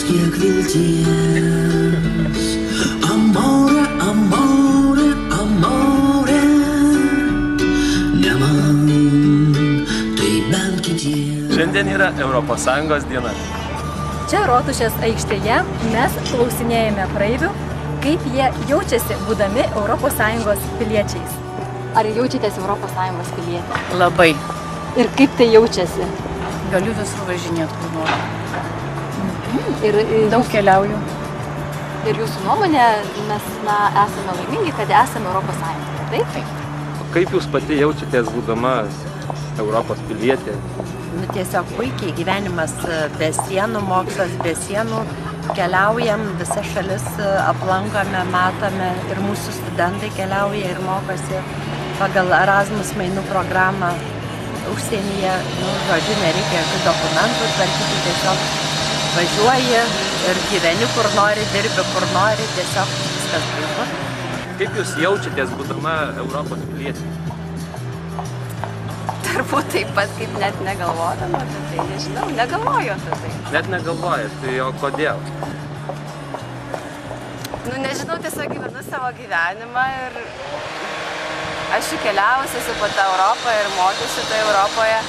tiek vilties. Amore, amore, amore, ne man, tai bent kitiems. Šiandien yra ES diena. Čia Rotušės aikštėje mes klausinėjame praeivių, kaip jie jaučiasi būdami ES piliečiais. Ar jaučiatės ES pilietė? Labai. Ir kaip tai jaučiasi? Galiu visur važinėti, kur noriu. Ir Daug keliauju. Ir jūsų nuomonė, mes esame laimingi, kad esame ES. Taip? Kaip jūs pati jaučiatės būdama Europos pilietė? Nu, tiesiog puikiai gyvenimas be sienų, mokslas be sienų. Keliaujam, visas šalis aplankome, matome ir mūsų studentai keliauja ir mokosi pagal Erasmus mainų programą užsienyje. Nu, žodžiu, nereikia jokių dokumentų tvarkyti, tiesiog važiuoji ir gyveni kur nori, dirbi kur nori, tiesiog viskas puiku. Kaip jūs jaučiatės būdama Europos pilietė? Turbūt taip pat kaip net negalvodama apie tai, nežinau, negalvoju apie tai. Net negalvojat, tai o kodėl? Nu, nežinau, tiesiog gyvenu savo gyvenimą ir aš keliavusi esu po tą Europą ir mokiausi toje Europoje.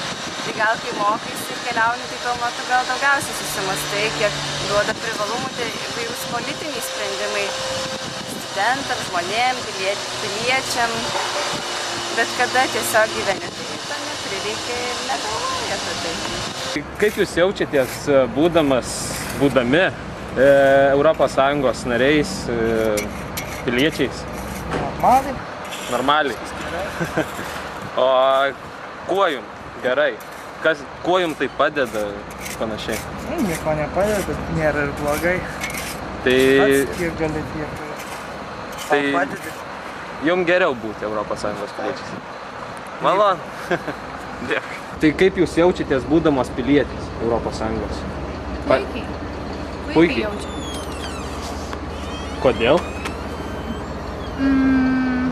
Tai gal kai mokaisi ir keliauni, tai tuo metu gal daugiausiai susimastai, kiek duoda privalumų, tai įvairūs politiniai sprendimai studentams, žmonėm, piliečiam, bet kada tiesiog gyveni, tai to neprireikia ir negalvoji apie tai. Kaip jūs jaučiatės būdami ES nariais, piliečiais? Normaliai. O kuo jums gerai? Kuo jums tai padeda panašiai? Nieko nepadeda, nėra ir blogai. Tai kiek gali tiek. Tai jums geriau būti ES piliečiais. Malonu. Dėkui. Tai kaip jūs jaučiatės būdamas pilietis ES? Puikiai. Puikiai jaučiu. Kodėl?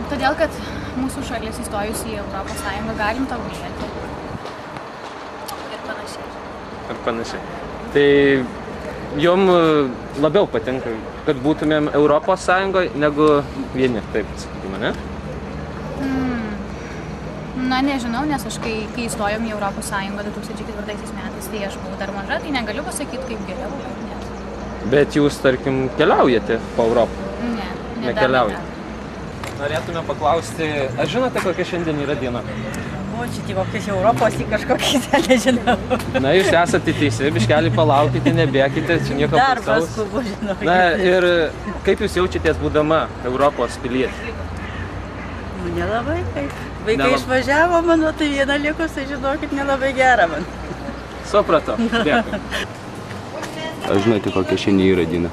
Todėl, kad mūsų šalis įstojus į ES galim tobulėti. Ir panašiai. Ir panašiai. Tai jums labiau patinka, kad būtumėm ES negu vieni, taip sakykime, ne? Na, nežinau, nes aš kai įstojom į ES 2004 metais, tai aš buvau dar maža, tai negaliu pasakyti, kaip geriau. Bet jūs, tarkim, keliaujate po Europą? Ne, nekeliaujate. Norėtume paklausti, ar žinote, kokia šiandien yra diena? O, čia kokios Europos į kažkokį, nežinau. Na, jūs esate teisi, biškelį palaukite, nebėkite, čia nieko Darbas, baisaus. skubu, žinau. Na, ir kaip jūs jaučiatės būdama Europos pilietė? Nu, nelabai kaip. Vaikai išvažiavo mano, tai viena likus, tai žinokit, nelabai gera man. Supratau, dėkui. Ar žinote, kokia šiandien yra diena?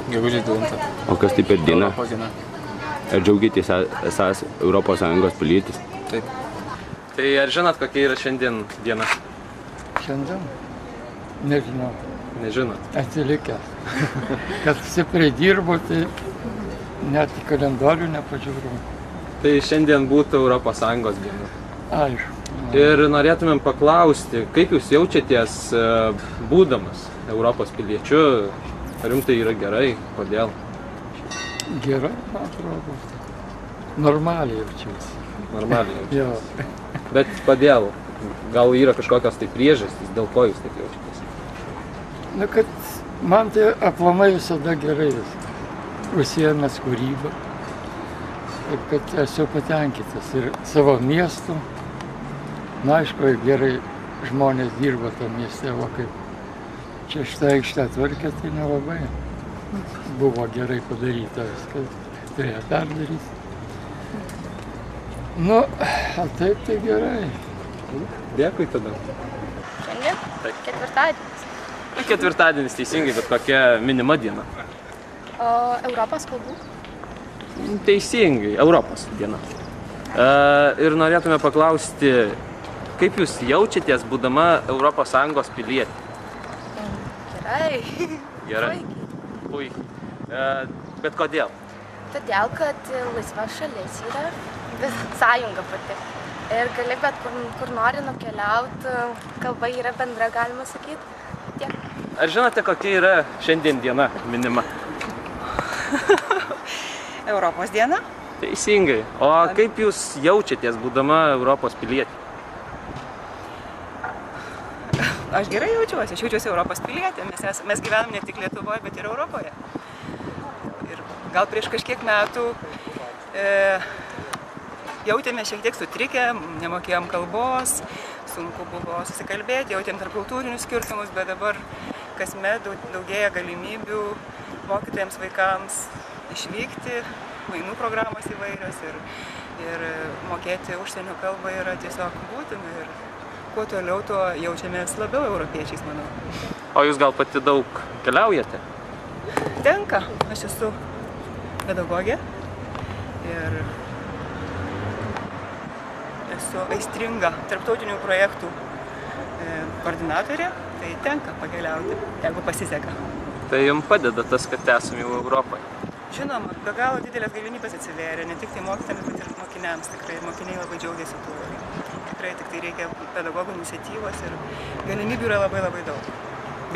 Gegužės 9. O kas tai per diena? Europos diena. Ar džiaugiatės esas ES pilietis? Taip. Tai ar žinot, kokia yra šiandien diena? Šiandien? Nežinau. Nežinot. Atsilikęs. Kad stipriai dirbu, tai net į kalendorių nepažiūrėjau. Tai šiandien būtų ES diena. Aišku. Ir norėtumėm paklausti, kaip jūs jaučiatės būdamas Europos piliečiu? Ar jums tai yra gerai? Kodėl? Gerai, man atrodo. Normaliai jaučiuosi. Normaliai jaučiatės. Jo. Bet kodėl? Gal yra kažkokios tai priežastys, dėl ko jūs taip jaučiatės? Na, kad man tai aplamai visada gerai viskas. Užsiėmęs kūrybą. Taip, kad esu patenkintas ir savo miestu. Na, aišku, gerai žmonės dirba tam mieste, o kaip čia šitą aikštę tvarkė, tai nelabai buvo gerai padaryta viskas. Turėjo perdaryti. Nu, taip tai gerai. Dėkui tada. Šiandien? Taip. Ketvirtadienis. Ketvirtadienis teisingai, bet kokia minima diena? O Europos kalbų? Teisingai, Europos diena. Ir norėtume paklausti, kaip jūs jaučiatės būdama ES pilietė? Gerai. Gerai. Puikiai. Bet kodėl? Todėl, kad laisva šalis yra sąjunga pati. Ir gali bet kur nori nukeliauti, kalba yra bendra, galima sakyti. Tiek. Ar žinote, kokia yra šiandien diena minima? Europos diena. Teisingai. O kaip jūs jaučiatės, būdama Europos pilietė? Aš gerai jaučiuosi, aš jaučiuosi Europos pilietė. Mes gyvenam ne tik Lietuvoje, bet ir Europoje. Ir gal prieš kažkiek metų jautėme šiek tiek sutrikę, nemokėjom kalbos, sunku buvo susikalbėti, jautėm tarpkultūrinius skirtumus, bet dabar kasmet daugėja galimybių mokytojams, vaikams išvykti, mainų programos įvairios ir mokėti užsienio kalbą yra tiesiog būtina. Ir kuo toliau, tuo jaučiamės labiau europiečiais, manau. O jūs gal pati daug keliaujate? Tenka, aš esu pedagogė ir esu aistringa tarptautinių projektų koordinatorė, tai tenka pakeliauti, jeigu pasiseka. Tai jums padeda tas, kad esame jau Europoje? Žinoma, be galo didelės galimybės atsivėrė, ne tik tai mokytojams, bet ir mokiniams. Tikrai mokiniai labai džiaugiasi tuo. Tikrai tik tai reikia pedagogų iniciatyvos ir galimybių yra labai labai daug.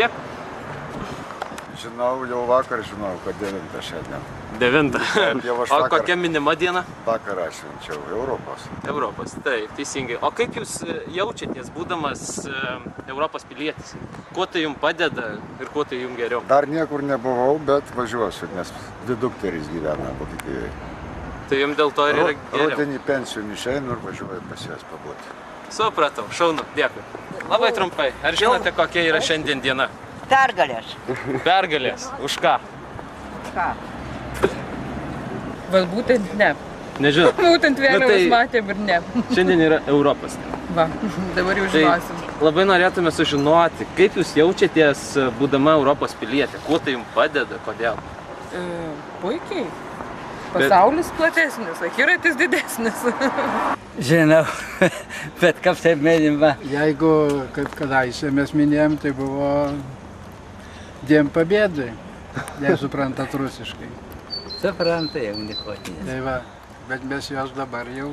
Dėkui. Žinau, jau vakar žinau, kad 9 šiandien. 9. Jau aš O vakar, kokia minima diena? vakar aš švenčiau Europos. Europos, taip, teisingai. O kaip jūs jaučiatės, būdamas Europos pilietis? Kuo tai jums padeda ir kuo tai jums geriau? Dar niekur nebuvau, bet važiuosiu, nes dvi dukterys gyvena Vokietijoje. Tai jums dėl to ir yra geriau? Rudenį pensijų išeinu ir važiuoju pas jas pabūti. Supratau, šaunu, dėkui. Labai trumpai, ar žinote, kokia yra šiandien diena? Pergalės. Pergalės. Už ką? Ką? Vat būtent ne. Nežinau. Būtent vėliavas tai- matėm ir ne. Šiandien yra Europos. Va, dabar jau žinosim. Labai norėtume sužinoti, kaip jūs jaučiatės, būdama Europos pilietė. Kuo tai jums padeda, kodėl? Puikiai. Pasaulis platesnis, akiratis didesnis. Žinau, bet kaip taip minima. Jeigu, kaip kadaise mes minėjom, tai buvo Diem Победai, jei suprantat rusiškai. Supranta jau nikotinės. Tai va, bet mes jos dabar jau.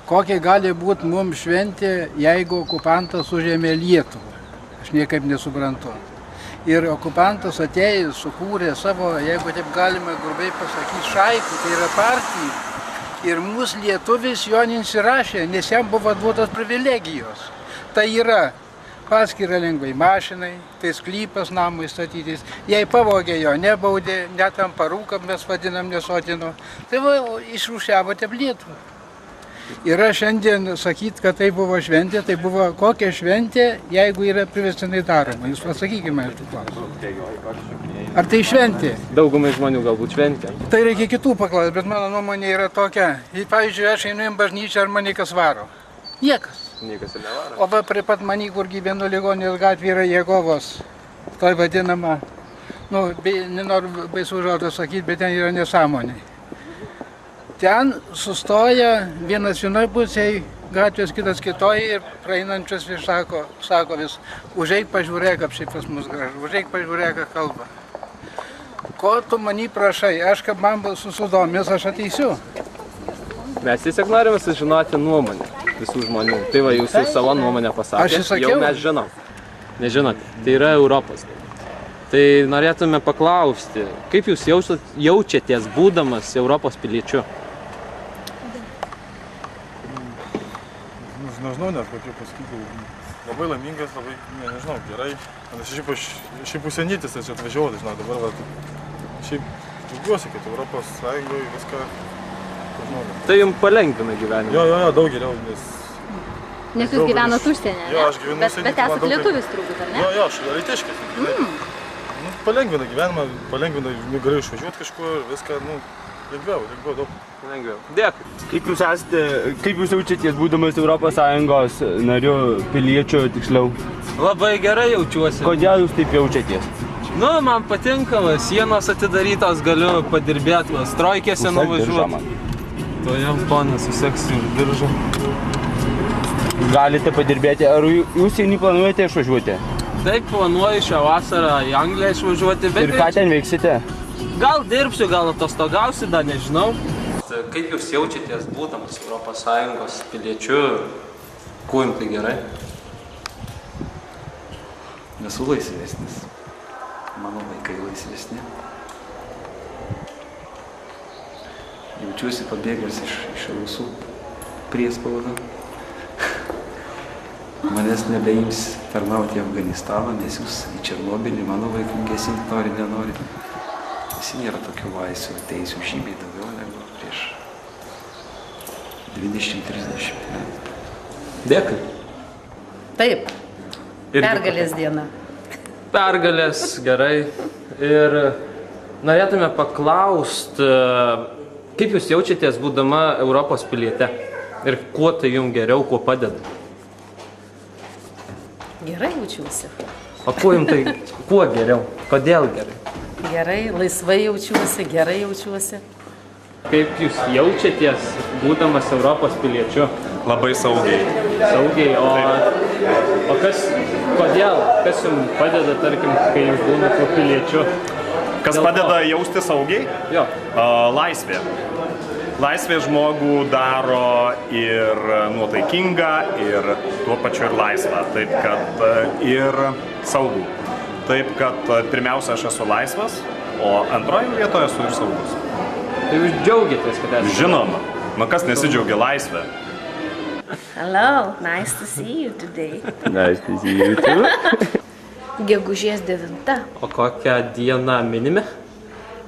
Kokia gali būti mums šventė, jeigu okupantas užėmė Lietuvą? Aš niekaip nesuprantu. Ir okupantas atėjus sukūrė savo, jeigu taip galima grubiai pasakyti, šaikų, tai yra partijų. Ir mūsų lietuvis jo nesirašė, nes jam buvo duotos privilegijos. Tai yra paskira lengvai mašinai, tai sklypas namui statytis. Jei pavogė jo, nebaudė, net tam parūką mes vadinam nesotino. Tai va, išrūšiavo taip Lietuvą. Ir aš šiandien sakyt, kad tai buvo šventė, tai buvo kokia šventė, jeigu yra priverstinai daroma. Jūs pasakykime iš tų klausimų. Ar tai šventė? Daugumai žmonių galbūt šventė. Tai reikia kitų paklausyti, bet mano nuomonė yra tokia. Pavyzdžiui, aš einu į bažnyčią, ar mane kas varo? Niekas. Niekas ir nevaro. O va prie pat manį, kur gyvenu Ligonijos gatvė, yra Jegovos. Tai vadinama, nenoriu baisų žodžių sakyti, bet ten yra nesąmonė. Ten sustoja vienas vienoj pusėje, gatvės kitas kitoje ir praeinančius vis sako vis, užeik pažiūrėk, kaip šiaip pas mus gražu, užeik pažiūrėk, ką kalba. Ko tu manį prašai, aš kaip man susidomės, aš ateisiu. Mes tiesiog norime sužinoti nuomonę visų žmonių. Tai va, jūs savo nuomonę pasakėte, jau mes žinom. Nežinote, tai yra Europos. Tai norėtume paklausti, kaip jūs jaučiatės būdamas Europos piliečiu? Nežinau net, kaip jau pasakyti, labai laimingas, labai, nežinau, gerai. Aš šiaip užsienytis čia atvažiavau, žinau, dabar va, šiaip džiaugiuosi, kad Europos Sąjungoje viską, žinau. Tai jums palengvina gyvenimą? Jo, daug geriau, nes... Nes jūs gyvenat užsienį, ne? Jo, aš gyvenu užsienį. Bet esat lietuvis turbūt, ar ne? Jo, aš alytiškis. Palengvina gyvenimą, palengvina, galiu išvažiuoti kažkur, viską, lengviau daug. Lengviau. Dėkui. Kaip jūs jaučiatės būdamas ES nariu, piliečiu tiksliau? Labai gerai jaučiuosi. Kodėl jūs taip jaučiatės? Man patinka, sienos atidarytos, galiu padirbėti, strojkėse nuvažiuoti. To jam ponas suseksiu diržą. Galite padirbėti, ar jūs jaunį planuojate išvažiuoti? Taip, planuoju šią vasarą į Angliją išvažiuoti. Ir ką ten veiksite? Gal dirbsiu, gal atostogausiu, dar nežinau. Kaip jūs jaučiatės būdamas ES piliečiu? Kuo jums tai gerai? Nesu laisvesnis. Mano vaikai laisvesni. Jaučiuosi pabėgęs iš rusų priespaudą. Manęs nebeims tarnauti į Afganistaną, nes jūs į Černobylį mano vaikų gesinti nori, nenori. Visi nėra tokių laisvių teisių žymiai daugiau negu prieš 20-30 metų. Dėkui. Taip. Pergalės diena. Pergalės, gerai. Ir norėtume paklausti, kaip jūs jaučiatės būdama Europos piliete? Ir kuo tai jums geriau, kuo padeda? Gerai jaučiuosi. O kuo jums tai, kuo geriau? Kodėl gerai? Gerai, laisvai jaučiuosi, gerai jaučiuosi. Kaip jūs jaučiatės būdamas Europos piliečiu? Labai saugiai. Saugiai, o kas, kodėl? Kas jums padeda, tarkim, kai jūs būnate piliečiu? Kas padeda jausti saugiai? Jo. Laisvė. Laisvė žmogų daro ir nuotaikingą, ir tuo pačiu ir laisvą. Taip, kad ir saugų. Taip, kad pirmiausia aš esu laisvas, o antroje vietoje esu ir saugus. Tai jūs džiaugiatės, kad esate? Žinoma. Kas nesidžiaugia laisvę? Hello, nice to see you today. Nice to see you too. Gegužės 9. O kokią dieną minime?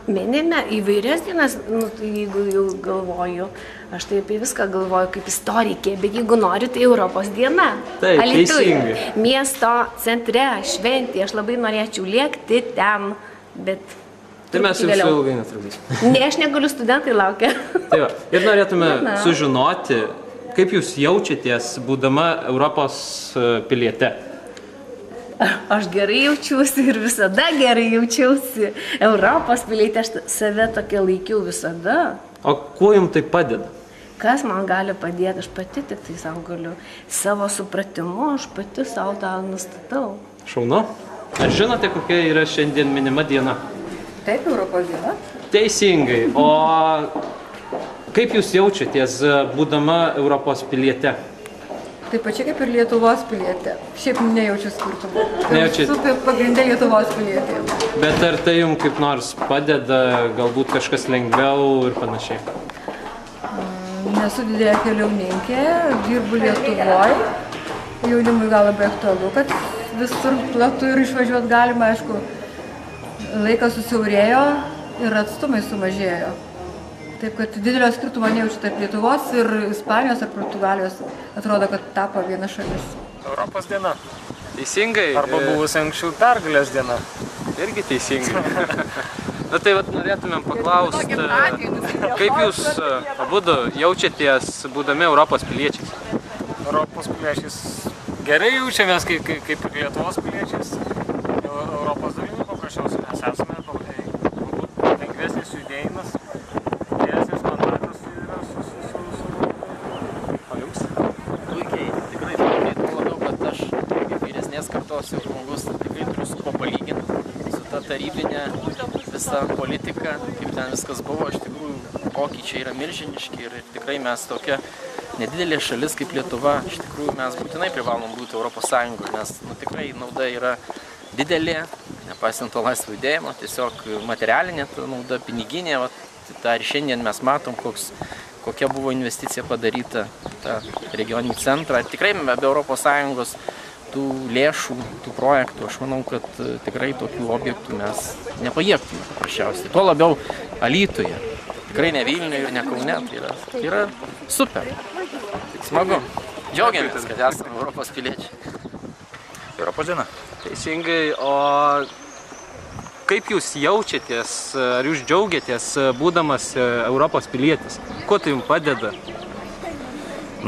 Minime įvairias dienas, tai jeigu jau galvoju, aš tai apie viską galvoju kaip istorikė, bet jeigu nori, tai Europos diena. Taip, Alytuj, teisingai. Miesto centre, šventė, aš labai norėčiau lėkti ten, bet... Tai mes jūsų ilgai netrukdysime. Ne, aš negaliu, studentai laukia. Tai va, ir norėtume sužinoti, kaip jūs jaučiatės būdama Europos piliete? Aš gerai jaučiausi ir visada gerai jaučiausi. Europos pilietė, aš save tokia laikiau visada. O kuo jums tai padeda? Kas man gali padėti? Aš pati tik tai savo galiu. Savo supratimu, aš pati savo tą nustatau. Šaunu. Ar žinote, kokia yra šiandien minima diena? Taip, Europos diena. Teisingai. O kaip jūs jaučiatės būdama Europos piliete? Taip pačiai kaip ir Lietuvos pilietė. Šiaip nejaučiu skirtumų. Nejaučiat? Esu pagrindė Lietuvos pilietė. Bet ar tai jums kaip nors padeda, galbūt kažkas lengviau ir panašiai? Nesu didelė keliauninkė, dirbu Lietuvoj. Jaunimui gal labai aktualu, kad visur platu ir išvažiuot galima, aišku. Laikas susiaurėjo ir atstumai sumažėjo. Taip, kad didelio skirtumo nejaučiu tarp Lietuvos ir Ispanijos ar Portugalijos. Atrodo, kad tapo viena šalis. Europos diena. Teisingai. Arba buvusi anksčiau pergalės diena. Irgi teisingai. Na tai vat norėtumėm paklausti, kaip jūs abudu jaučiatės būdami Europos piliečiais? Europos piliečiais gerai jaučiamės kaip ir Lietuvos piliečiais. Europos dalimi paprasčiausiai mes esame galbūt lengvesnis judėjimas. Kartos jau žmogus tikrai turiu su kuo palyginti su ta tarybinė visa politika, kaip ten viskas buvo. Iš tikrųjų pokyčiai yra milžiniški ir tikrai mes tokia nedidelė šalis kaip Lietuva, iš tikrųjų mes būtinai privalom būti Europos Sąjungoje, nes tikrai nauda yra didelė, nepaisant to laisvo judėjimo, tiesiog materialinė nauda, piniginė, tą ir šiandien mes matom, kokia buvo investicija padaryta tą regioninį centrą. Tikrai be Europos Sąjungos tų lėšų, tų projektų, aš manau, kad tikrai tokių objektų mes nepajėgtume paprasčiausiai. Tuo labiau Alytuje, tikrai ne Vilniuje ir ne Kaune, tai yra super. Smagu. Džiaugiamės, kad esame Europos piliečiai. Europos diena. Teisingai, o kaip jūs jaučiatės, ar jūs džiaugiatės būdamas Europos pilietis? Kuo tai jums padeda?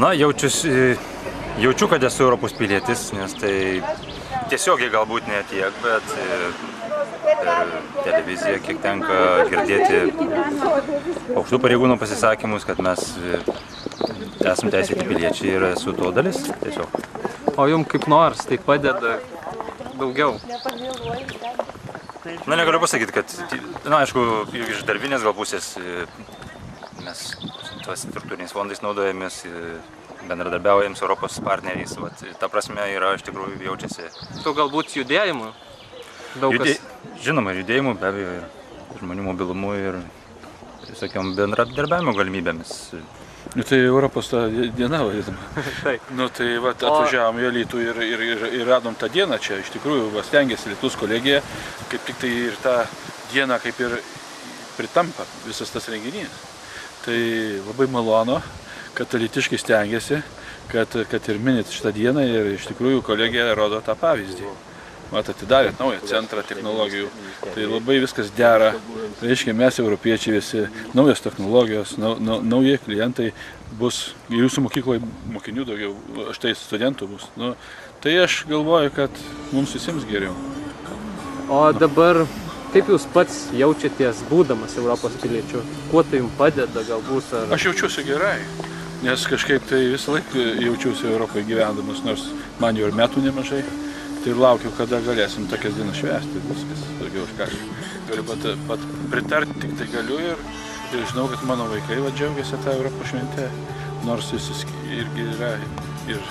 Na, jaučiu, kad esu Europos pilietis, nes tai tiesiogiai galbūt ne tiek, bet per televiziją kiek tenka girdėti aukštų pareigūnų pasisakymus, kad mes esame teisėti piliečiai ir esu to dalis tiesiog. O jums kaip nors tai padeda daugiau? Na, negaliu pasakyti, kad, na, aišku, iš darbinės gal pusės mes tuos struktūriniais fondais naudojamės bendradarbiaujam su Europos partneriais. Vat, ta prasme yra iš tikrųjų jaučiasi. Tu galbūt judėjimu? Žinoma, judėjimu be abejo ir žmonių mobilumu ir visokiom bendradarbiavimo galimybėmis. Tai Europos ta diena vadinama. Tai atvažiavom į Alytų ir radom tą dieną čia. Iš tikrųjų, stengiasi Alytus kolegija, kaip tik tai ir tą dieną kaip ir pritampa visas tas renginys. Tai labai malonu, kad alytiškai stengiasi, kad ir minit šitą dieną ir iš tikrųjų kolegija rodo tą pavyzdį. Atidarėt naują centrą technologijų, tai labai viskas dera. Tai reiškia, mes europiečiai visi, naujos technologijos, nauji klientai bus, jūsų mokykloje mokinių daugiau, štai studentų bus. Tai aš galvoju, kad mums visiems geriau. O dabar, kaip jūs pats jaučiatės būdamas Europos piliečiu? Kuo tai jums padeda galbūt? Aš jaučiuosi gerai, nes kažkaip tai visą laiką jaučiuosi Europoje gyvendamas, nors man jau ir metų nemažai. Tai laukiu, kada galėsim tokias dienas švęsti, viskas, daugiau aš galiu pat pritarti, tik tai galiu ir žinau, kad mano vaikai džiaugiasi tą Europos šventę, nors jis irgi yra ir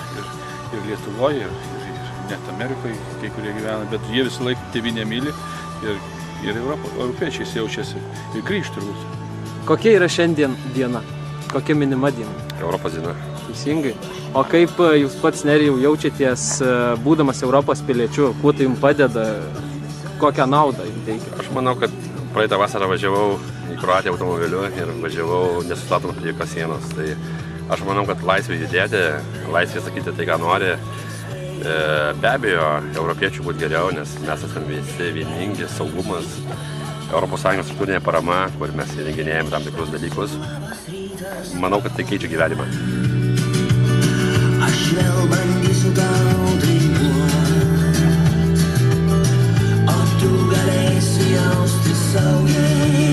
Lietuvoje, ir net Amerikoje, kai kurie gyvena, bet jie visą laiką tėvynę myli ir europiečiais jaučiasi ir grįžt turbūt. Kokia yra šiandien diena? Kokia minima diena? Europos diena. Teisingai. O kaip jūs pats, Nerijau, jaučiatės būdamas Europos piliečiu? Kuo tai jums padeda? Kokią naudą jums teikia? Aš manau, kad praeitą vasarą važiavau į Kroatiją automobiliu ir važiavau nesustatoma prie jokios sienos. Tai aš manau, kad laisvė judėti, laisvė sakyti tai, ką nori. Be abejo, europiečių būtų geriau, nes mes esame visi vieningi, saugumas, ES struktūrinė parama, kur mes įrenginėjame tam tikrus dalykus. Manau, kad tai keičia gyvenimą. Aš vėl bandysiu tau dainuot, o tu galėsi jaustis saugiai.